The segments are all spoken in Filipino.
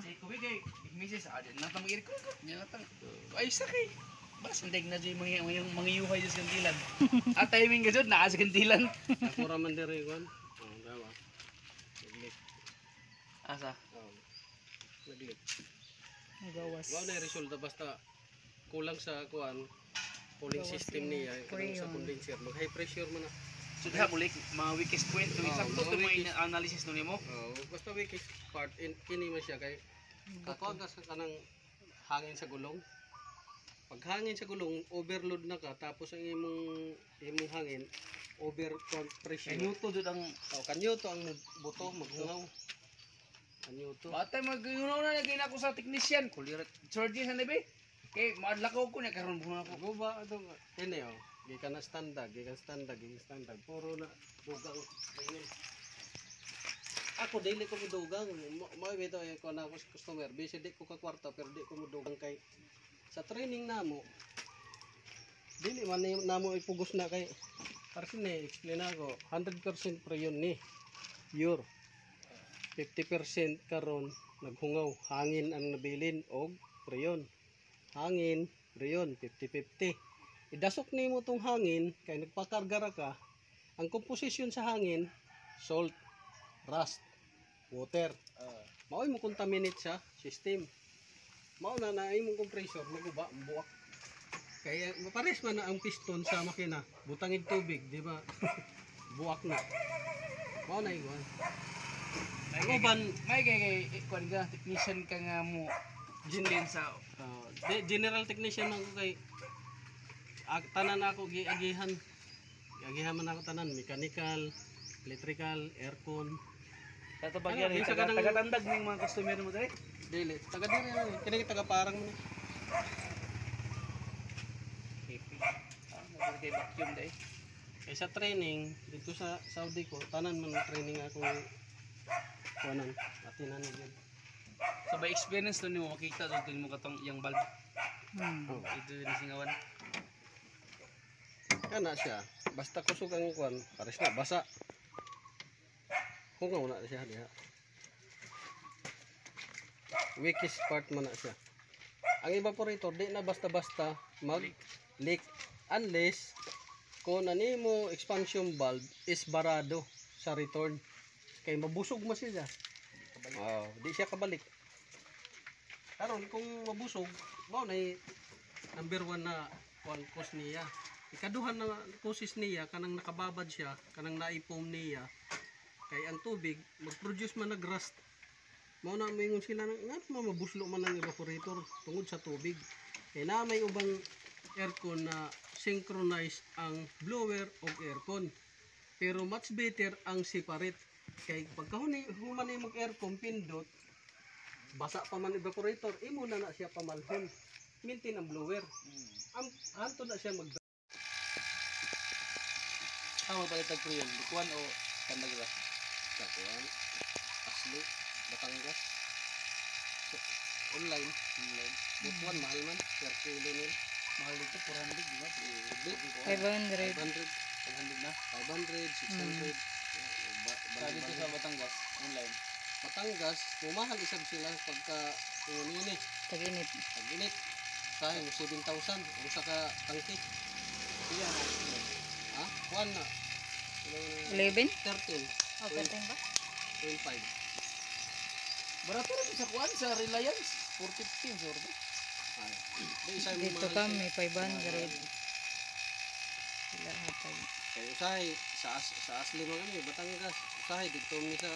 Say ko kay misis adin na tang irko ko. Nya tang ay sakay. Bas anday na joy mga yuhay sa kantilan. At timing gajud naa sa kantilan. Ako ra man diri kon. Oh, dawa. Naglit. Asa? Oh. Naglit. Gawas. Wa na resulta basta kulang sa kuan cooling Gawas system yung niya kanang sa freon. condenser. Mag high pressure man na. So diha bulik mga weakest point to eksakto to mga analysis no nimo. Oh, basta weakest part kini man siya kay kakuha ka sa kanang hangin sa gulong. Pag hangin sa gulong, overload na ka tapos ang imong hangin over pressure. Kanyuto jud ang Kanyo to ang buto maghungaw. Kanyo to. batay magyunaw na lagi na ako sa technician. Kulirat surgeon sa nabi. Kay madlakaw ko na karon buha ko. Ako ba ito? Kini oh. Gikan na standard. Puro na dugang. Ako daily ko mudugang. Mao bitaw ko na ako sa customer. Busy di ko ka kwarta pero di ko mudugang kay sa training namo. Dili man namo ipugos na kay kasi ni explain ako 100% preyon ni pure. 50% karon naghungaw hangin ang nabilin og preyon. Hangin, preyon 50-50. Idasok nimo tong hangin kay nagpakarga ra ka. Ang composition sa hangin salt, rust, water. Mao'y mo contaminate sa system. Mao na imong compressor maguba buwak. Kaya mapares man na ang piston sa makina, butangin tubig, di ba? Buwak na. Mao na igwan. May kay kuan ka technician ka nga mo din sa General technician man ko kay tanan ako giagihan. Giagihan man ako tanan, mechanical, electrical, aircon. Tato bagyan Ano, bisa ka ng- taga-tandag ning mga customer mo dere. Dili, taga diri na. Kini taga parang man. Kay vacuum dai. Kay sa training dito sa Saudi ko, tanan man training ako kuanan, atinan gyud. So by experience to nimo makita dito mo katong yang bulb. Oh. Ito ni singawan. Kana siya. Basta kusog ang kuan, pares na basa. Kung na siya diha. Weakest part man na siya. Ang evaporator di na basta-basta mag leak unless kung nimo expansion valve is barado sa return kay mabusog man siya. Oh, di siya kabalik. Karon kung mabusog, mao na number 1 na kuan cause niya. Ikaduhan na causes niya kanang nakababad siya, kanang naipom niya. Kay ang tubig mag-produce man nag-rust. Mao na mingon sila nga mabuslo man ang evaporator tungod sa tubig. Kay na may ubang aircon na synchronize ang blower o aircon. Pero much better ang separate. Kay pagkahuni human ni mag-aircon pindot basa pa man evaporator, imo na siya pamalhon. Maintain ang blower. Anto na siya mag Amo palitag ko yun. Bukuan o tandag ra. Takuan, Asli, Batangas. So, online. Butuan mahal man, per kilo nil. Mahal dito 400 di ba? 500. 500, 500 na. 500, 600. Sa dito sa Batangas online. Batangas, pumahal isab sila pagka ini Tag-init. pag-init. Kahit 7,000, ang saka tangki. Iya na. Ha? Kuan na. 11? 13, Oh, 13 ba? 25. Barato ra sa kuan sa Reliance 415 sorbo. Ay, di isa mo Dito mahal kami, siya. 500. Sila hatag. Kaya usahay, sa asli mo kami, Batangas. Usahay, dito mi sa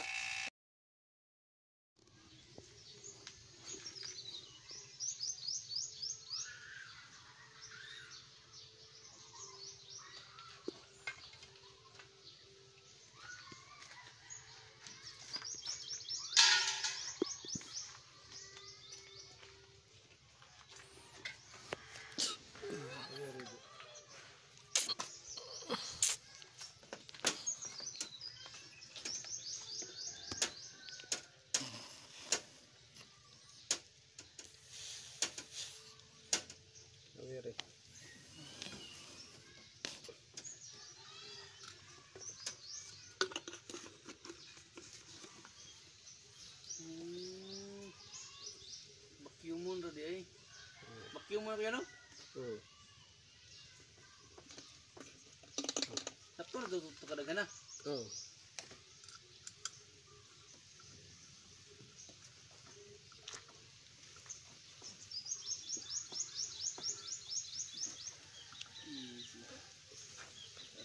vacuum mo na no? Sakto na ito kadagan na. Oh.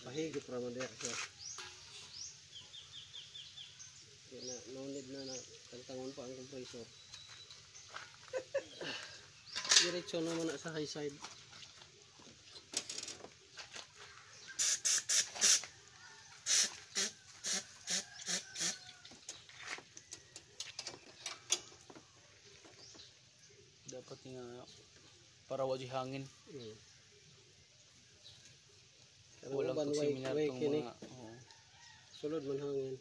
Pahigop raman diya siya. No need na tagtangon pa ang compressor. Diretso naman na sa high side. Dapat nga para wajih hangin. Walang Uban seminar way tong kini. mga oo. Sulod man hangin.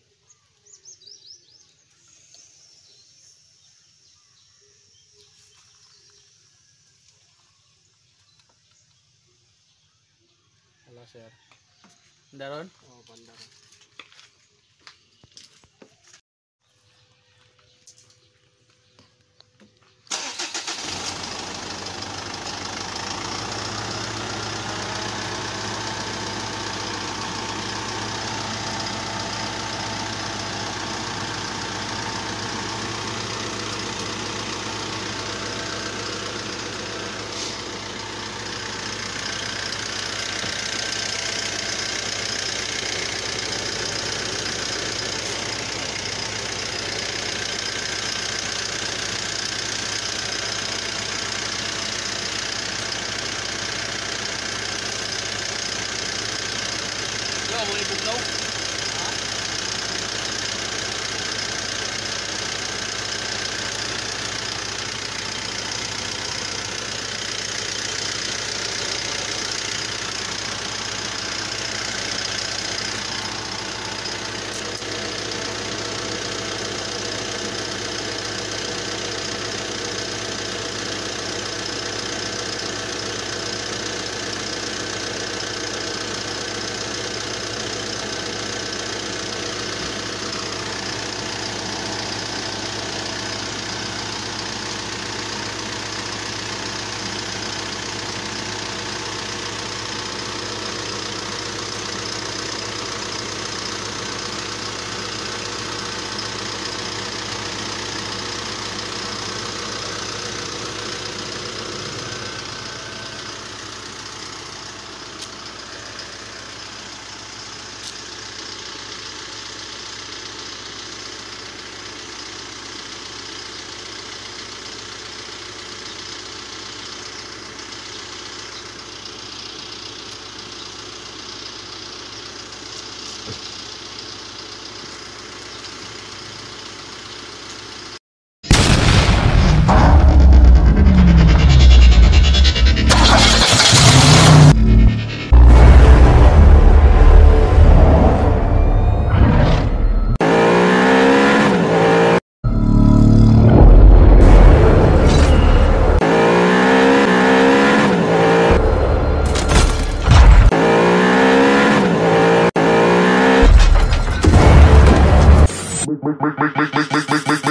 Wala sir. Daron? Oh, pandar. Yo, mo ibugnaw.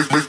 make